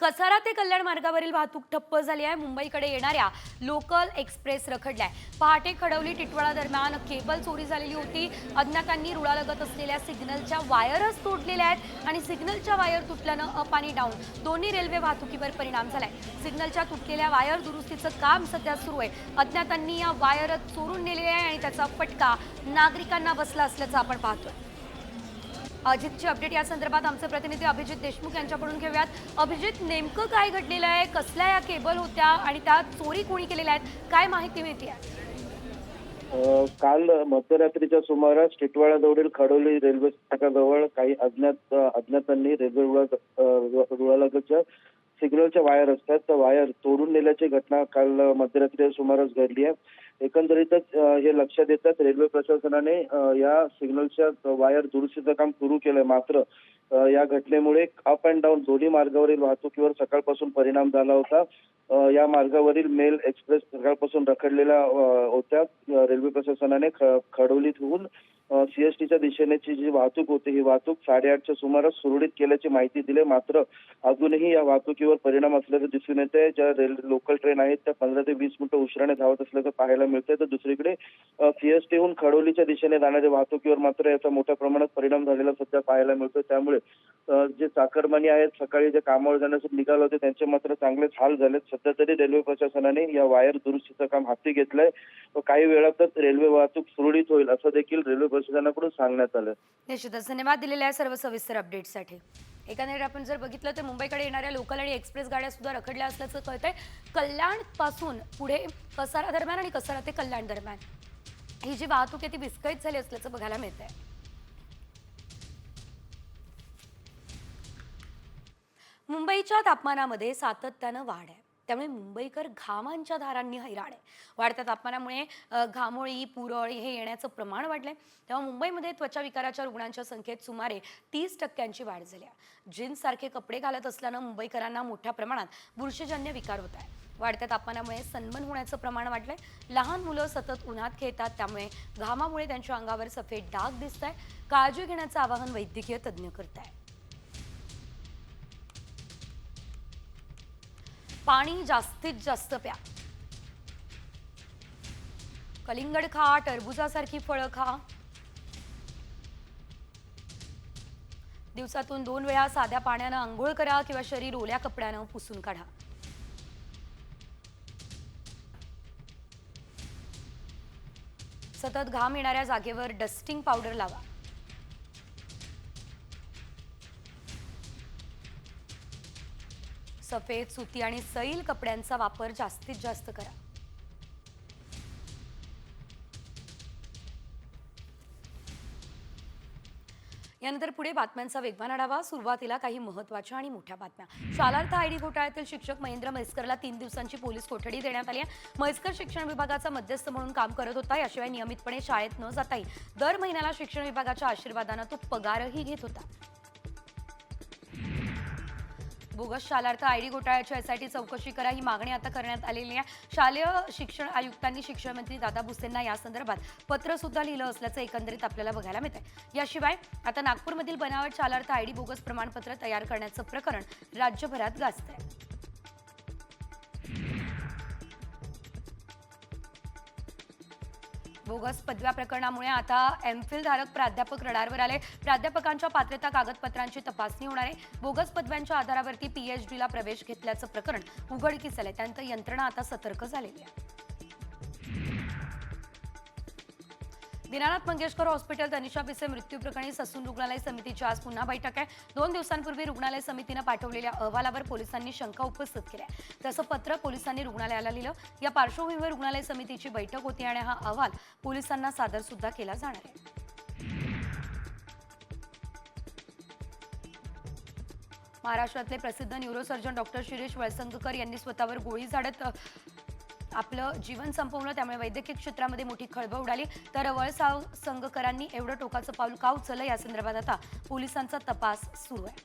कसारा ते कल्याण मार्गावरील वाहतूक ठप्प झाली आहे। मुंबईकडे येणाऱ्या लोकल एक्सप्रेस रखडलाय। पहाटे खडवली टिटवाळा दरम्यान केबल चोरी झालेली होती। अज्ञातांनी रुळालगत असलेल्या सिग्नलच्या वायरच तोडलेल्या आहेत आणि सिग्नलच्या वायर तुटल्यानं अप आणि डाऊन दोन्ही रेल्वे वाहतुकीवर परिणाम झालाय। सिग्नलच्या तुटलेल्या वायर दुरुस्तीचं काम सध्या सुरू आहे। अज्ञातांनी या वायर चोरून नेलेल्या आहे आणि त्याचा फटका नागरिकांना बसला असल्याचं आपण पाहतोय। अजितची अपडेट या संदर्भात आमचे प्रतिनिधी अभिजित देशमुख यांच्याकडून घेऊयात। अभिजित, नेमकं काय घडलेलं आहे? कसल्या या केबल होत्या आणि त्या चोरी कोणी केलेल्या आहेत? काय माहिती मिळते आहे? काल मध्यरात्रीच्या सुमारास टिटवाळाजवळील खडोली रेल्वे स्थानकाजवळ काही अज्ञातांनी रेल्वे रुळालगतच्या सिग्नलच्या वायर असतात त्या वायर तोडून नेल्याची घटना काल मध्यरात्रीच्या सुमारास घडली आहे। एकंदरीतच हे लक्षात येतात रेल्वे प्रशासनाने या सिग्नलच्या वायर दुरुस्तीचं काम सुरू केलंय। मात्र या घटनेमुळे अप अँड डाऊन दोन्ही मार्गावरील वाहतुकीवर सकाळपासून परिणाम झाला होता। या मार्गावरील मेल एक्सप्रेस सकाळपासून रखडलेल्या होत्या। रेल्वे प्रशासनाने खडोलीतून सीएसटीच्या दिशेनेची जी वाहतूक होती ही वाहतूक 8:30च्या सुमारास सुरळीत केल्याची माहिती दिली। मात्र अजूनही या वाहतुकीवर परिणाम असल्याचं दिसून येतंय। ज्या लोकल ट्रेन आहेत त्या 15 ते 20 मिनिटं उशिराने धावत असल्याचं पाहायला मिळतंय। तर दुसरीकडे सीएसटीहून खडोलीच्या दिशेने जाणाऱ्या वाहतुकीवर मात्र याचा मोठ्या प्रमाणात परिणाम झालेला सध्या पाहायला मिळतोय। त्यामुळे जे चाकरमानी आहेत, सकाळी जे कामावर जाण्यासाठी निघाले होते त्यांचे मात्र चांगलेच हाल झालेत। सध्या तरी रेल्वे प्रशासनाने या वायर दुरुस्तीचं काम हाती घेतलंय व काही वेळातच रेल्वे वाहतूक सुरळीत होईल असं देखील रेल्वे प्रशासनाकडून सांगण्यात आलं। निश्चितच धन्यवाद दिलेल्या सर्व सविस्तर अपडेटसाठी। एकंदरीत आपण जर बघितलं तर मुंबईकडे येणाऱ्या लोकल आणि एक्सप्रेस गाड्या सुद्धा रखडल्या असल्याचं कळतंय। कल्याण पासून पुढे कसारा दरम्यान आणि कसारा ते कल्याण दरम्यान ही जी वाहतूक आहे ती विस्कळीत झाली असल्याचं बघायला मिळतंय। मुंबईच्या तापमानामध्ये सातत्यानं वाढ आहे, त्यामुळे मुंबईकर घामांच्या धारांनी हैराण आहे। वाढत्या तापमानामुळे घामोळी, पुरळ हे येण्याचं प्रमाण वाढलंय। तेव्हा मुंबईमध्ये त्वचा विकाराच्या रुग्णांच्या संख्येत सुमारे 30% वाढ झाली आहे। जीन्स सारखे कपडे घालत असल्यानं मुंबईकरांना मोठ्या प्रमाणात बुरशीजन्य विकार होत आहे। वाढत्या तापमानामुळे सनबर्न होण्याचं प्रमाण वाढलंय। लहान मुलं सतत उन्हात खेळतात, त्यामुळे घामामुळे त्यांच्या अंगावर सफेद डाग दिसताय। काळजी घेण्याचं आवाहन वैद्यकीय तज्ज्ञ करतायत। पाणी जास्तीत जास्त प्या। कलिंगड खा, टरबुजासारखी फळं खा। दिवसातून 2 वेळा साध्या पाण्यानं अंघोळ करा किंवा शरीर ओल्या कपड्यानं पुसून काढा। सतत घाम येणाऱ्या जागेवर डस्टिंग पावडर लावा। सफेद, सुती आणि सैल कपड्यांचा वापर जास्तीत जास्त करा। यानंतर पुढे बातम्यांचा वेगवान आढावा। सुरुवातीला काही महत्त्वाच्या आणि मोठ्या बातम्या। शालार्थ आयडी घोटाळ्यातील शिक्षक महेंद्र म्हैसकरला 3 दिवसांची पोलीस कोठडी देण्यात आली आहे। म्हैसकर शिक्षण विभागाचा मध्यस्थ म्हणून काम करत होता। याशिवाय नियमितपणे शाळेत न जाताही दर महिन्याला शिक्षण विभागाच्या आशीर्वादानं तो पगारही घेत होता। बोगस शालार्थ आयडी घोटाळ्याची एसआयटी चौकशी करा ही मागणी आता करण्यात आलेली आहे। शालेय शिक्षण आयुक्तांनी शिक्षण मंत्री दादा भुसेंना या संदर्भात पत्र सुद्धा लिहिलं असल्याचं एकंदरीत आपल्याला बघायला मिळतंय। याशिवाय आता नागपूरमधील बनावट शालार्थ आयडी बोगस प्रमाणपत्र तयार करण्याचं प्रकरण राज्यभरात गाजतंय। बोगस पदव्या प्रकरणामुळे आता एमफिल धारक प्राध्यापक रडारवर आले। प्राध्यापकांच्या पात्रता कागदपत्रांची तपासणी होणार आहे। बोगस पदव्यांच्या आधारावरती पीएचडीला प्रवेश घेतल्याचं प्रकरण उघडकीस आलंय। त्यानंतर यंत्रणा आता सतर्क झालेली आहे। दीनानाथ मंगेशकर हॉस्पिटल तनिषा भिसे मृत्यू प्रकरणी ससून रुग्णालय समितीची आज पुन्हा बैठक आहे। 2 दिवसांपूर्वी रुग्णालय समितीनं पाठवलेल्या अहवालावर पोलिसांनी शंका उपस्थित केल्या। तसं पत्र पोलिसांनी रुग्णालयाला लिहिलं। या पार्श्वभूमीवर रुग्णालय समितीची बैठक होती आणि हा अहवाल पोलिसांना सादर सुद्धा केला जाणार आहे। महाराष्ट्रातले प्रसिद्ध न्यूरोसर्जन डॉक्टर शिरीष वळसंगकर यांनी स्वतःवर गोळी झाडत आपलं जीवन संपवलं। त्यामुळे वैद्यकीय क्षेत्रामध्ये मोठी खळबळ उडाली। तर वळसंगकरांनी एवढं टोकाचं पाऊल का उचललं या संदर्भात आता पोलिसांचा तपास सुरू आहे।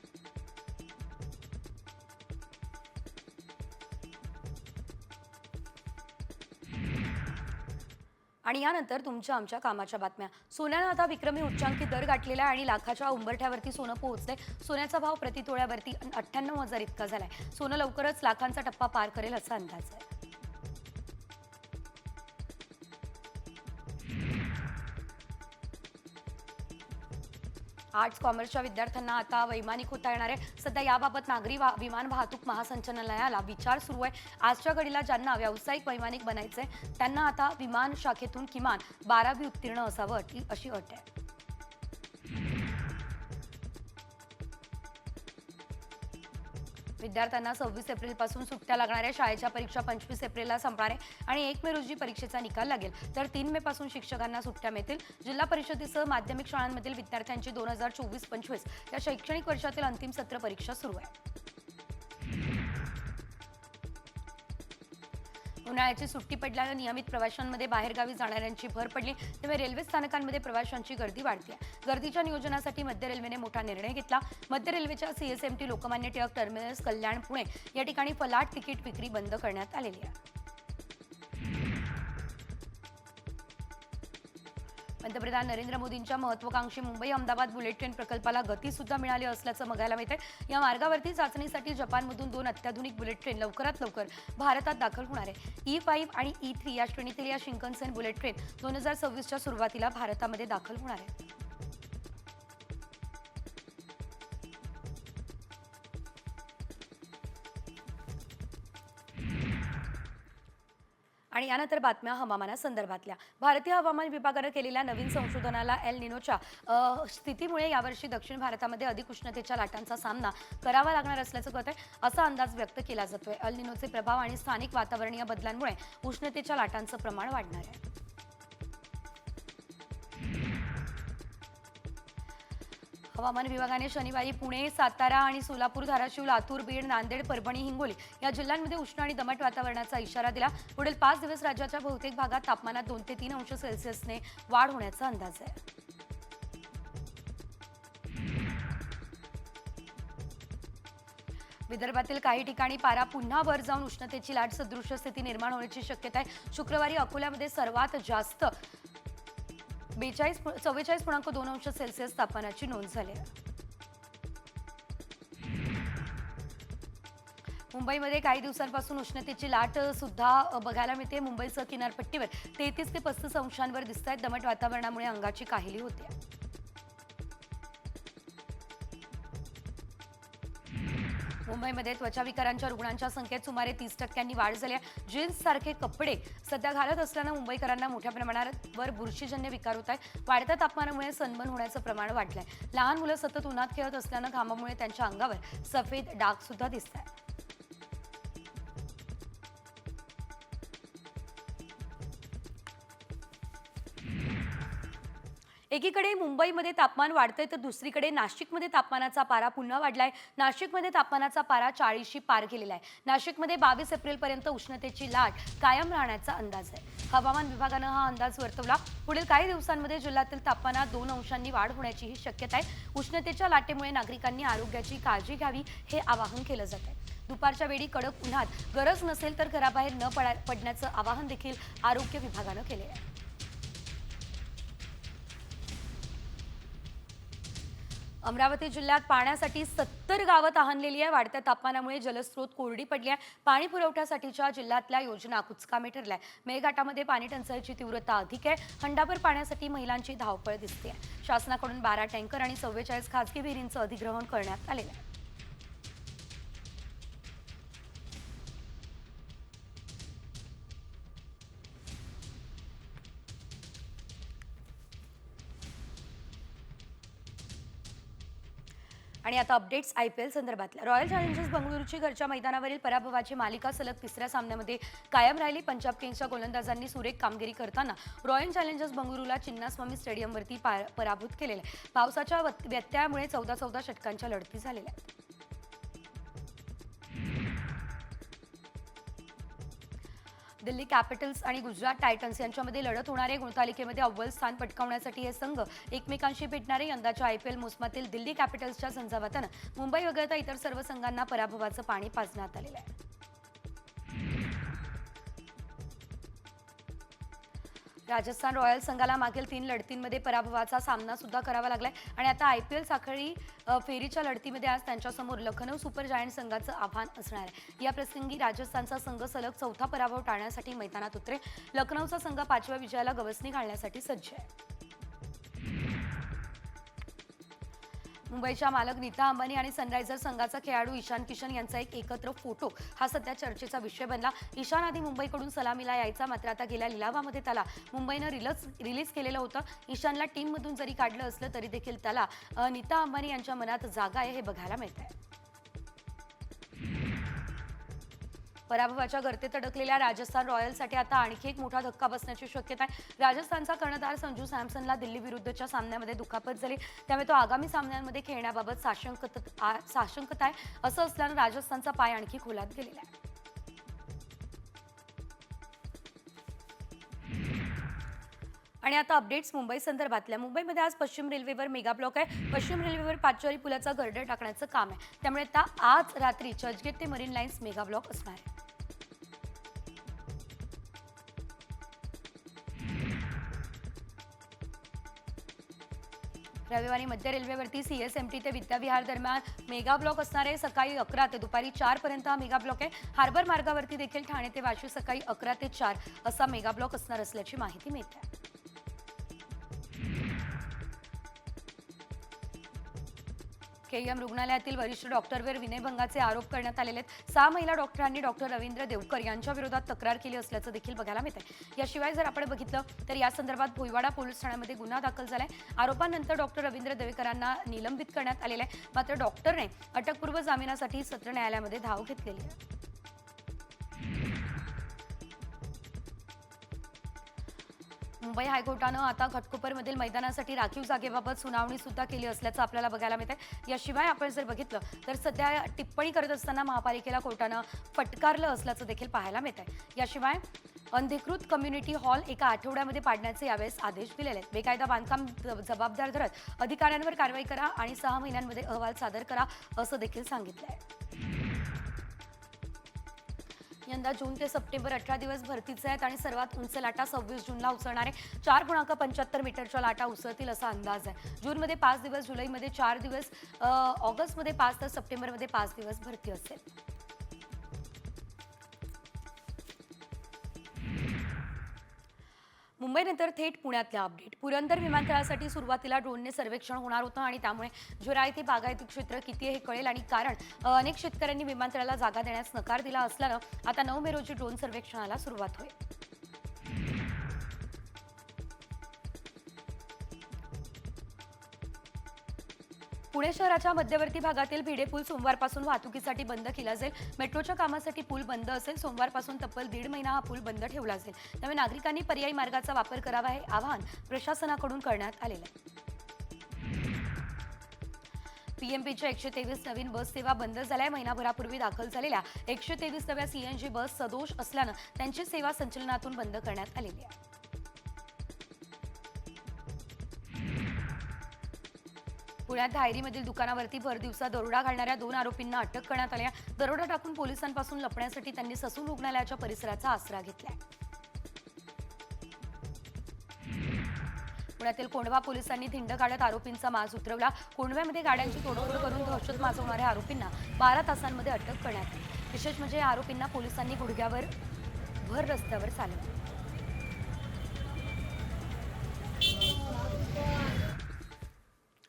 आणि यानंतर तुमच्या आमच्या कामाच्या बातम्या. सोन्यानं आता विक्रमी उच्चांकी दर गाठलेला आहे आणि लाखाच्या उंबरठ्यावरती सोनं पोहोचले. सोन्याचा भाव प्रतितोळ्यावरती 98,000 इतका झालाय. सोनं लवकरच लाखांचा टप्पा पार करेल असा अंदाज आहे. आर्ट्स कॉमर्सच्या विद्यार्थ्यांना आता वैमानिक होता येणार आहे. सध्या याबाबत नागरी विमान वाहतूक महासंचालनालयाला विचार सुरू आहे. आजच्या घडीला ज्यांना व्यावसायिक वैमानिक बनायचंय त्यांना आता विमान शाखेतून किमान 12वी उत्तीर्ण असावं अशी अट आहे. विद्यार्थ्यांना 26 एप्रिलपासून सुट्ट्या लागणार आहे. शाळेच्या परीक्षा 25 एप्रिलला संपणार आहे आणि 1 मे रोजी परीक्षेचा निकाल लागेल. तर 3 मे पासून शिक्षकांना सुट्ट्या मिळतील. जिल्हा परिषदेसह माध्यमिक शाळांमधील विद्यार्थ्यांची 2024-25 या शैक्षणिक वर्षातील अंतिम सत्र परीक्षा सुरू आहे. उन्हाळ्याची सुट्टी पडल्यानं नियमित प्रवाशांमध्ये बाहेरगावी जाणाऱ्यांची भर पडली. त्यामुळे रेल्वे स्थानकांमध्ये प्रवाशांची गर्दी वाढते. गर्दीच्या नियोजनासाठी मध्य रेल्वेने मोठा निर्णय घेतला. मध्य रेल्वेच्या CSMT लोकमान्य टिळक टर्मिनस कल्याण पुणे या ठिकाणी फलाट तिकीट विक्री बंद करण्यात आलेली आहे. पंतप्रधान नरेंद्र मोदींच्या महत्वाकांक्षी मुंबई अहमदाबाद बुलेट ट्रेन प्रकल्पाला गती सुद्धा मिळाली असल्याचं बघायला मिळतंय. या मार्गावरती चाचणीसाठी जपानमधून 2 अत्याधुनिक बुलेट ट्रेन लवकरात लवकर भारतात दाखल होणार आहे. E5 आणि E3 या श्रेणीतील या शिंकनसेन बुलेट ट्रेन 2026च्या सुरुवातीला भारतामध्ये दाखल होणार आहे. आणि यानंतर बातम्या हवामानासंदर्भातल्या. भारतीय हवामान विभागानं केलेल्या नवीन संशोधनाला एल निनोच्या स्थितीमुळे यावर्षी दक्षिण भारतामध्ये अधिक उष्णतेच्या लाटांचा सामना करावा लागणार असल्याचं कळत आहे. असा अंदाज व्यक्त केला जातोय. एल निनोचे प्रभाव आणि स्थानिक वातावरणीय बदलांमुळे उष्णतेच्या लाटांचं प्रमाण वाढणार आहे. हवामान विभागाने शनिवारी पुणे, सातारा आणि सोलापूर, धाराशिव, लातूर, बीड, नांदेड, परभणी, हिंगोली या जिल्ह्यांमध्ये उष्ण आणि दमट वातावरणाचा इशारा दिला. पुढील 5 दिवस राज्याच्या बहुतेक भागात तापमानात 2 ते 3 अंश सेल्सिअसने वाढ होण्याचा अंदाज आहे. विदर्भातील काही ठिकाणी पारा पुन्हा वर जाऊन उष्णतेची लाट सदृश स्थिती निर्माण होण्याची शक्यता आहे. शुक्रवारी अकोल्यामध्ये सर्वात जास्त 44.2 अंश सेल्सिअस तापमानाची नोंद झाली आहे. मुंबईमध्ये काही दिवसांपासून उष्णतेची लाट सुद्धा बघायला मिळते. मुंबईसह किनारपट्टीवर 33 ते 35 अंशांवर दिसत आहेत. दमट वातावरणामुळे अंगाची काहिली होते. मुंबईमध्ये त्वचाविकारांच्या रुग्णांच्या संख्येत सुमारे 30% वाढ झाली आहे. जीन्स सारखे कपडे सध्या घालत असल्यानं मुंबईकरांना मोठ्या प्रमाणावर बुरशीजन्य विकार होत आहेत. वाढत्या तापमानामुळे सनबर्न होण्याचं प्रमाण वाढलंय. लहान मुलं सतत उन्हात खेळत असल्यानं घामामुळे त्यांच्या अंगावर सफेद डाग सुद्धा दिसत आहेत. एकीकडे मुंबईमध्ये तापमान वाढतंय तर दुसरीकडे नाशिकमध्ये तापमानाचा पारा पुन्हा वाढलाय. नाशिकमध्ये तापमानाचा पारा 40शी पार गेलेला आहे. नाशिकमध्ये 22 एप्रिलपर्यंत उष्णतेची लाट कायम राहण्याचा अंदाज आहे. हवामान विभागानं हा अंदाज वर्तवला. पुढील काही दिवसांमध्ये जिल्ह्यातील तापमानात 2 अंशांनी वाढ होण्याचीही शक्यता आहे. उष्णतेच्या लाटेमुळे नागरिकांनी आरोग्याची काळजी घ्यावी हे आवाहन केलं जात आहे. दुपारच्या वेळी कडक उन्हात गरज नसेल तर घराबाहेर न पडण्याचं आवाहन देखील आरोग्य विभागानं केले आहे. अमरावती जिल्ह्यात पाण्यासाठी 70 गावं तहानलेली आहे. वाढत्या तापमानामुळे जलस्रोत कोरडी पडली आहे. पाणी पुरवठ्यासाठीच्या जिल्ह्यातल्या योजना कुचकामी ठरल्या. मेळघाटामध्ये पाणी टंचाईची तीव्रता अधिक आहे. हंडाभर पाण्यासाठी महिलांची धावपळ दिसते. शासनाकडून 12 टँकर आणि 44 खासगी विहिरींचं अधिग्रहण करण्यात आलेलं आहे. आणि आता अपडेट्स IPL संदर्भातल्या. रॉयल चॅलेंजर्स बंगळुरूची घरच्या मैदानावरील पराभवाची मालिका सलग 3ऱ्या सामन्यामध्ये कायम राहिली. पंजाब किंग्सच्या गोलंदाजांनी सुरेख कामगिरी करताना रॉयल चॅलेंजर्स बंगळुरूला चिन्नास्वामी स्टेडियमवरती पराभूत केलेलं आहे. पावसाच्या व्यत्ययामुळे 14 षटकांच्या लढती झालेल्या आहेत. दिल्ली कॅपिटल्स आणि गुजरात टायटन्स यांच्यामध्ये लढत होणारे. गुणतालिकेमध्ये अव्वल स्थान पटकावण्यासाठी हे संघ एकमेकांशी भेटणारे. यंदाच्या IPL मोसमातील दिल्ली कॅपिटल्सच्या झंझावातानं मुंबई वगळता इतर सर्व संघांना पराभवाचं पाणी पाजण्यात आलेलं आहे. राजस्थान रॉयल्स संघाला मागील 3 लढतींमध्ये पराभवाचा सामना सुद्धा करावा लागलाय आणि आता IPL साखळी फेरीच्या लढतीमध्ये आज त्यांच्यासमोर लखनौ सुपर जायंट संघाचं आव्हान असणार आहे. या प्रसंगी राजस्थानचा संघ सलग 4था पराभव टाळण्यासाठी मैदानात उतरेल. लखनौचा संघ 5व्या विजयाला गवसणी घालण्यासाठी सज्ज आहे. मुंबईच्या मालक नीता अंबानी आणि सनरायझर्स संघाचा खेळाडू ईशान किशन यांचा एक एकत्र फोटो हा सध्या चर्चेचा विषय बनला. ईशान आधी मुंबईकडून सलामीला यायचा, मात्र आता गेल्या लिलावामध्ये त्याला मुंबईनं रिलीज केलेलं होतं. ईशानला टीममधून जरी काढलं असलं तरी देखील त्याला नीता अंबानी यांच्या मनात जागा आहे हे बघायला मिळतंय. पराभवाच्या गर्तेत अडकलेल्या राजस्थान रॉयल्ससाठी आता आणखी एक मोठा धक्का बसण्याची शक्यता आहे. राजस्थानचा कर्णधार संजू सॅमसनला दिल्ली विरुद्धच्या सामन्यामध्ये दुखापत झाली, त्यामुळे तो आगामी सामन्यांमध्ये खेळण्याबाबत साशंकता आहे. असं असल्यानं राजस्थानचा पाय आणखी खोलात गेलेला आहे. आणि आता अपडेट्स मुंबई संदर्भातल्या. मुंबईमध्ये आज पश्चिम रेल्वेवर मेगा ब्लॉक आहे. पश्चिम रेल्वेवर पाचवारी पुलाचा गर्डर टाकण्याचं काम आहे, त्यामुळे आज रात्री चर्चगेट ते मरीन लाईन्स मेगा ब्लॉक असणार आहे. रविवारी मध्य रेल्वेवरती CSMT ते विद्याविहार दरम्यान मेगा ब्लॉक असणार आहे. सकाळी 11 ते दुपारी 4 पर्यंत हा मेगा ब्लॉक आहे. हार्बर मार्गावरती देखील ठाणे ते वाशी सकाळी 11 ते 4 असा मेगा ब्लॉक असणार असल्याची माहिती मिळते. KEM रुग्णालयातील वरिष्ठ डॉक्टरवर विनयभंगाचे आरोप करण्यात आलेले आहेत. 6 महिला डॉक्टरांनी डॉक्टर रवींद्र देवकर यांच्या विरोधात तक्रार केली असल्याचं देखील बघायला मिळतंय. याशिवाय जर आपण बघितलं तर या संदर्भात भोईवाडा पोलीस ठाण्यामध्ये गुन्हा दाखल झालाय. आरोपानंतर डॉक्टर रवींद्र देवकरांना निलंबित करण्यात आलेलं आहे, मात्र डॉक्टरने अटकपूर्व जामिनासाठी सत्र न्यायालयामध्ये धाव घेतलेली आहे. मुंबई हायकोर्टानं आता घाटकोपरमधील मैदानासाठी राखीव जागेबाबत सुनावणी सुद्धा केली असल्याचं आपल्याला बघायला मिळतंय. याशिवाय आपण जर बघितलं तर सध्या टिप्पणी करत असताना महापालिकेला कोर्टानं फटकारलं असल्याचं देखील पाहायला मिळतंय. याशिवाय अनधिकृत कम्युनिटी हॉल एका आठवड्यामध्ये पाडण्याचे यावेळेस आदेश दिलेले आहेत. बेकायदा बांधकाम जबाबदार धरत अधिकाऱ्यांवर कारवाई करा आणि 6 महिन्यांमध्ये अहवाल सादर करा असं देखील सांगितलंय. यंदा जून ते सप्टेंबर 18 दिवस भरतीचे आहेत आणि सर्वात उंच लाटा 26 जूनला उसळणार आहे. 4.75 मीटरच्या लाटा उसळतील असा अंदाज आहे. जूनमध्ये 5 दिवस, जुलैमध्ये 4 दिवस, ऑगस्टमध्ये 5 तर सप्टेंबरमध्ये 5 दिवस भरती असेल. मुंबईनंतर थेट पुण्यातल्या अपडेट. पुरंदर विमानतळासाठी सुरुवातीला ड्रोनने सर्वेक्षण होणार होतं आणि त्यामुळे जिरायती बागायती क्षेत्र किती आहे हे कळेल. आणि कारण अनेक शेतकऱ्यांनी विमानतळाला जागा देण्यास नकार दिला असल्यानं आता 9 मे रोजी ड्रोन सर्वेक्षणाला सुरुवात होईल. पुणे शहराच्या मध्यवर्ती भागातील भिडे पूल सोमवारपासून वाहतुकीसाठी बंद केला जाईल. मेट्रोच्या कामासाठी पूल बंद असेल. सोमवारपासून तब्बल 1.5 महिना हा पूल बंद ठेवला जाईल, त्यामुळे नागरिकांनी पर्यायी मार्गाचा वापर करावा हे आवाहन प्रशासनाकडून करण्यात आलेलं आहे. PMPच्या 123 नवीन बस सेवा बंद झाल्या. महिनाभरापूर्वी दाखल झालेल्या 123 नव्या CNG बस सदोष असल्यानं त्यांची सेवा संचलनातून बंद करण्यात आलेली आहे. पुण्यात धायरीमधील दुकानावरती भर दिवसा दरोडा घालणाऱ्या 2 आरोपींना अटक करण्यात आली आहे. दरोडा टाकून पोलिसांपासून लपण्यासाठी त्यांनी ससून रुग्णालयाच्या परिसराचा आसरा घेतलाय. पुण्यातील कोंढवा पोलिसांनी धिंड काढत आरोपींचा माज उतरवला. कोंढव्यामध्ये गाड्यांची तोडफोड करून दहशत माजवणाऱ्या आरोपींना 12 तासांमध्ये अटक करण्यात आली. विशेष म्हणजे या आरोपींना पोलिसांनी गुडघ्यावर भर रस्त्यावर चालवलं.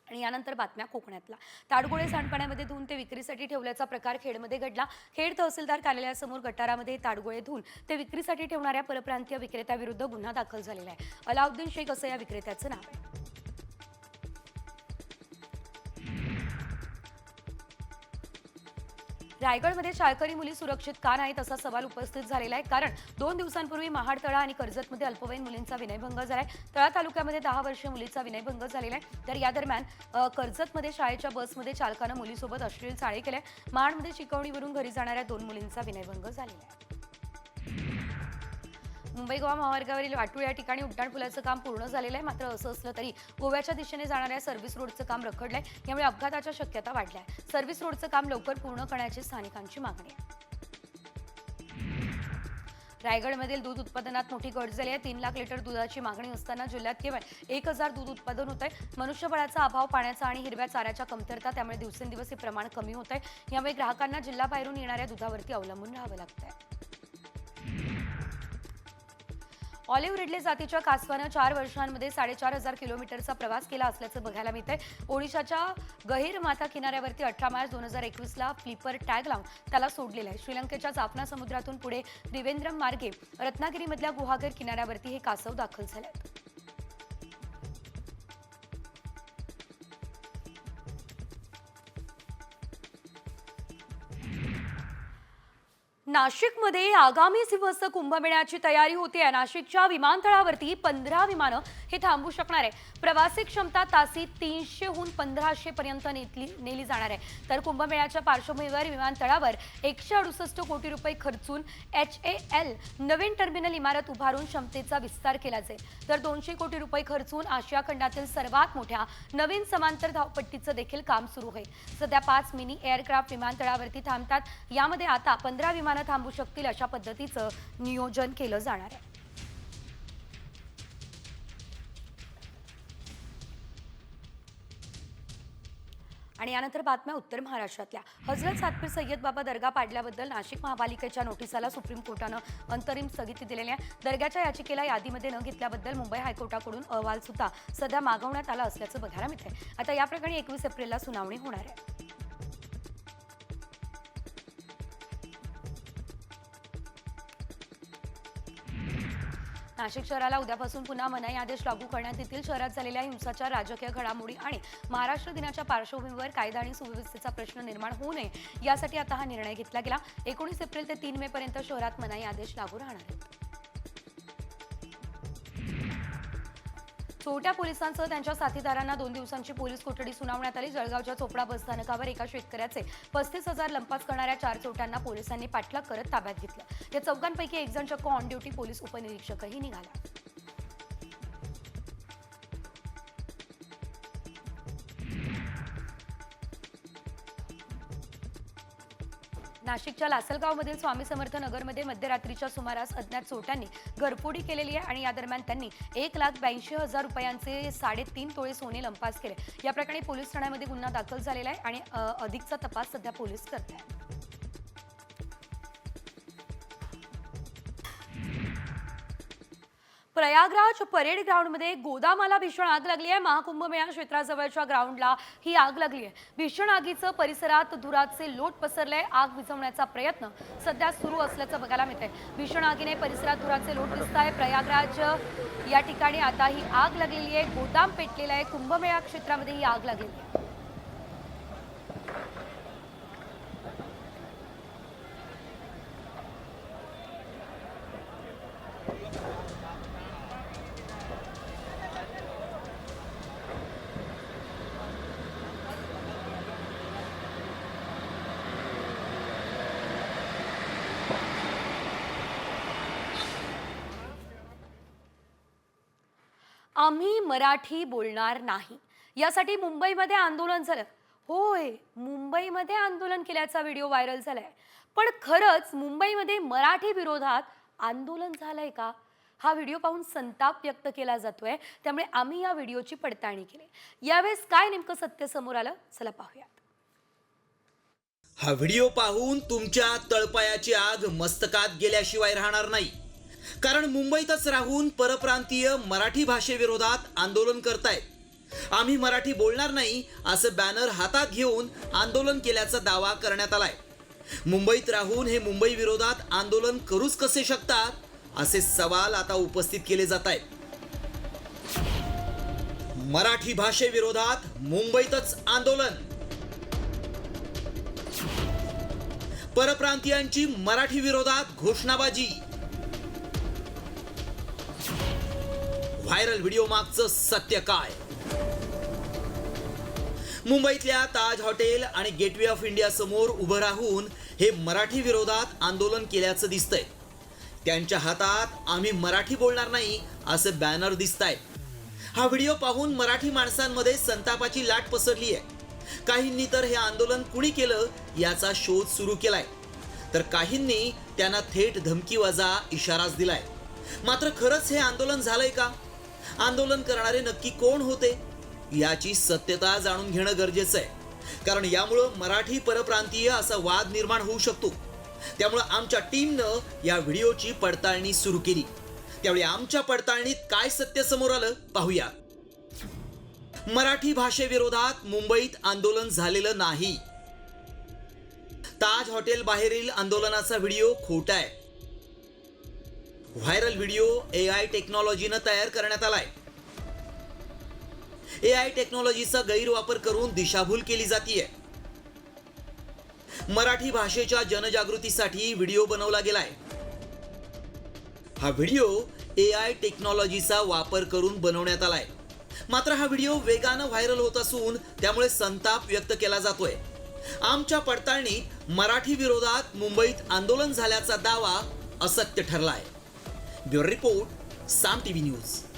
आणि यानंतर बातम्या कोकणातला. ताडगोळे सांडपाण्यामध्ये धुवून ते विक्रीसाठी ठेवल्याचा प्रकार खेडमध्ये घडला. खेड तहसीलदार कार्यालयासमोर गटारामध्ये ताडगोळे धुवून ते विक्रीसाठी ठेवणाऱ्या परप्रांतीय विक्रेत्याविरुद्ध गुन्हा दाखल झालेला आहे. अलाउद्दीन शेख असं या विक्रेत्याचं नाव आहे. रायगडमध्ये शाळकरी मुली सुरक्षित का नाहीत असा सवाल उपस्थित झालेला आहे. कारण 2 दिवसांपूर्वी महाड तळा आणि कर्जतमध्ये अल्पवयीन मुलींचा विनयभंग झालाय. तळा तालुक्यामध्ये 10 वर्षीय मुलीचा विनयभंग झालेला आहे. तर या दरम्यान कर्जतमध्ये शाळेच्या बसमध्ये चालकानं मुलीसोबत अश्लील चाळे केले. महाडमध्ये शिकवणीवरून घरी जाणाऱ्या 2 मुलींचा विनयभंग झालेला आहे. मुंबई गोवा महामार्गावरील वाटूळ या ठिकाणी उड्डाणपुलाचं काम पूर्ण झालेलं आहे. मात्र असं असलं तरी गोव्याच्या दिशेने जाणाऱ्या सर्व्हिस रोडचं काम रखडलंय. यामुळे अपघाताच्या शक्यता वाढल्या आहे. सर्व्हिस रोडचं काम लवकर पूर्ण करण्याची स्थानिकांची मागणी आहे. रायगडमधील दूध उत्पादनात मोठी घट झाली आहे. 3 लाख लिटर दुधाची मागणी असताना जिल्ह्यात केवळ 1000 दूध उत्पादन होत आहे. मनुष्यबळाचा अभाव, पाण्याचा आणि हिरव्या चाऱ्याच्या कमतरता, त्यामुळे दिवसेंदिवस हे प्रमाण कमी होत आहे. यामुळे ग्राहकांना जिल्ह्याबाहेरून येणाऱ्या दुधावरती अवलंबून राहावं लागतंय. ऑलिव्ह रिडले जातीच्या कासवानं 4 वर्षांमध्ये 4500 किलोमीटरचा प्रवास केला असल्याचं बघायला मिळतंय. ओडिशाच्या गहिरमाथा किनाऱ्यावरती 18 मार्च 2021ला फ्लिपर टॅग लावून त्याला सोडलेलं आहे. श्रीलंकेच्या जाफना समुद्रातून पुढे त्रिवेंद्रम मार्गे रत्नागिरीमधल्या गुहागर किनाऱ्यावरती हे कासव दाखल झाले आहेत. नाशिकमध्ये आगामी सिंहस्थ कुंभमेळ्याची तयारी होतीये. नाशिकच्या विमानतळावरती 15 विमानं हे थांबू शकणार आहे. प्रवासी क्षमता तासी 300हून 1500 पर्यंत नेली जाणार आहे. तर कुंभमेळ्याच्या पार्श्वभूमीवर विमानतळावर 168 कोटी रुपये खर्चून HAL नवीन टर्मिनल इमारत उभारून क्षमतेचा विस्तार केला जाईल. तर 200 कोटी रुपये खर्चून आशिया खंडातील सर्वात मोठ्या नवीन समांतर धावपट्टीचं देखील काम सुरू होईल. सध्या 5 मिनी एअरक्राफ्ट विमानतळावरती थांबतात. यामध्ये आता 15 विमानं थांबू शकतील अशा पद्धतीचं नियोजन केलं जाणार आहे. आणि यानंतर बातम्या उत्तर महाराष्ट्रातल्या. हजरत सातपीर सय्यद बाबा दर्गा पाडल्याबद्दल नाशिक महापालिकेच्या नोटिसाला सुप्रीम कोर्टानं अंतरिम स्थगिती दिलेली आहे. दर्ग्याच्या याचिकेला यादीमध्ये न घेतल्याबद्दल मुंबई हायकोर्टाकडून अहवाल सुद्धा सध्या मागवण्यात आला असल्याचं बघायला मिळतंय. आता या प्रकरणी 21 एप्रिलला सुनावणी होणार आहे. नाशिक शहराला उद्यापासून पुन्हा मनाई आदेश लागू करण्यात येतील. शहरात झालेल्या हिंसाचार, राजकीय घडामोडी आणि महाराष्ट्र दिनाच्या पार्श्वभूमीवर कायदा आणि सुव्यवस्थेचा प्रश्न निर्माण होऊ नये यासाठी आता हा निर्णय घेतला गेला. 19 एप्रिल ते 3 मे पर्यंत शहरात मनाई आदेश लागू राहणार आहेत. चोरट्या पोलिसांसह त्यांच्या साथीदारांना 2 दिवसांची पोलीस कोठडी सुनावण्यात आली. जळगावच्या चोपडा बसस्थानकावर एका शेतकऱ्याचे 35,000 लंपास करणाऱ्या 4 चोरट्यांना पोलिसांनी पाठलाग करत ताब्यात घेतलं. या चौघांपैकी एक जण चक्क ऑन ड्युटी पोलीस उपनिरीक्षकही निघाला. नाशिकच्या लासलगावमधील स्वामी समर्थ नगरमध्ये मध्यरात्रीच्या सुमारास अज्ञात चोरट्यांनी घरफोडी केलेली आहे आणि या दरम्यान त्यांनी 1,82,000 रुपयांचे 3.5 तोळे सोने लंपास केले. या प्रकरणी पोलीस ठाण्यामध्ये गुन्हा दाखल झालेला आहे आणि अधिकचा तपास सध्या पोलीस करत आहेत. प्रयागराज परेड ग्राउंडमध्ये गोदामाला भीषण आग लागली आहे. महाकुंभमेळा क्षेत्राजवळच्या ग्राउंडला ही आग लागली आहे. भीषण आगीचं परिसरात धुराचे लोट पसरले. आग विझवण्याचा प्रयत्न सध्या सुरू असल्याचं बघायला मिळतंय. भीषण आगीने परिसरात धुराचे लोट दिसत आहे. प्रयागराज या ठिकाणी आता ही आग लागलेली आहे. गोदाम पेटलेलं आहे. कुंभमेळा क्षेत्रामध्ये ही आग लागलेली आहे. आम्ही मराठी बोलणार नाही यासाठी मुंबईमध्ये आंदोलन झालं. होय, मुंबईमध्ये आंदोलन केल्याचा व्हिडिओ व्हायरल झालाय. पण खरंच मुंबईमध्ये मराठी विरोधात आंदोलन झालंय का? हा व्हिडिओ पाहून संताप व्यक्त केला जातोय. त्यामुळे आम्ही या व्हिडिओची पडताळणी केली. यावेळेस काय नेमकं सत्य समोर आलं, चला पाहूयात. हा व्हिडिओ पाहून तुमच्या तळपायाची आग मस्तकात गेल्याशिवाय राहणार नाही. कारण मुंबईतच राहून परप्रांतीय मराठी भाषेविरोधात आंदोलन करतायत. आम्ही मराठी बोलणार नाही असं बॅनर हातात घेऊन आंदोलन केल्याचा दावा करण्यात आलाय. मुंबईत राहून हे मुंबई विरोधात आंदोलन करूच कसे शकतात असे सवाल आता उपस्थित केले जात आहेत. मराठी भाषेविरोधात मुंबईतच आंदोलन. परप्रांतीयांची मराठी विरोधात घोषणाबाजी. व्हायरल व्हिडिओ मागचं सत्य काय? मुंबईतल्या ताज हॉटेल आणि गेटवे ऑफ इंडिया समोर उभं राहून हे मराठी विरोधात आंदोलन केल्याचं दिसतंय. त्यांच्या हातात आम्ही मराठी बोलणार नाही असं बॅनर दिसतंय. हा व्हिडिओ पाहून मराठी माणसांमध्ये संतापाची लाट पसरली आहे. काहींनी तर हे आंदोलन कुणी केलं याचा शोध सुरू केलाय. तर काहींनी त्यांना थेट धमकीवजा इशाराच दिलाय. मात्र खरंच हे आंदोलन झालंय का? आंदोलन करणारे नक्की कोण होते याची सत्यता जाणून घेणं गरजेचं आहे. कारण यामुळं मराठी परप्रांतीय असा वाद निर्माण होऊ शकतो. त्यामुळं आमच्या टीमनं या व्हिडिओची पडताळणी सुरू केली. त्यावेळी आमच्या पडताळणीत काय सत्य समोर आलं पाहूया. मराठी भाषेविरोधात मुंबईत आंदोलन झालेलं नाही. ताज हॉटेल बाहेरील आंदोलनाचा व्हिडिओ खोटा आहे. व्हायरल व्हिडिओ AI टेक्नॉलॉजीनं तयार करण्यात आलाय. AI टेक्नॉलॉजीचा गैरवापर करून दिशाभूल केली जातीये. मराठी भाषेच्या जनजागृतीसाठी व्हिडिओ बनवला गेलाय. हा व्हिडिओ AI टेक्नॉलॉजीचा वापर करून बनवण्यात आलाय. मात्र हा व्हिडिओ वेगानं व्हायरल होत असून त्यामुळे संताप व्यक्त केला जातोय. आमच्या पडताळणीत मराठी विरोधात मुंबईत आंदोलन झाल्याचा दावा असत्य ठरलाय. ब्युरो रिपोर्ट, साम टीव्ही न्यूज.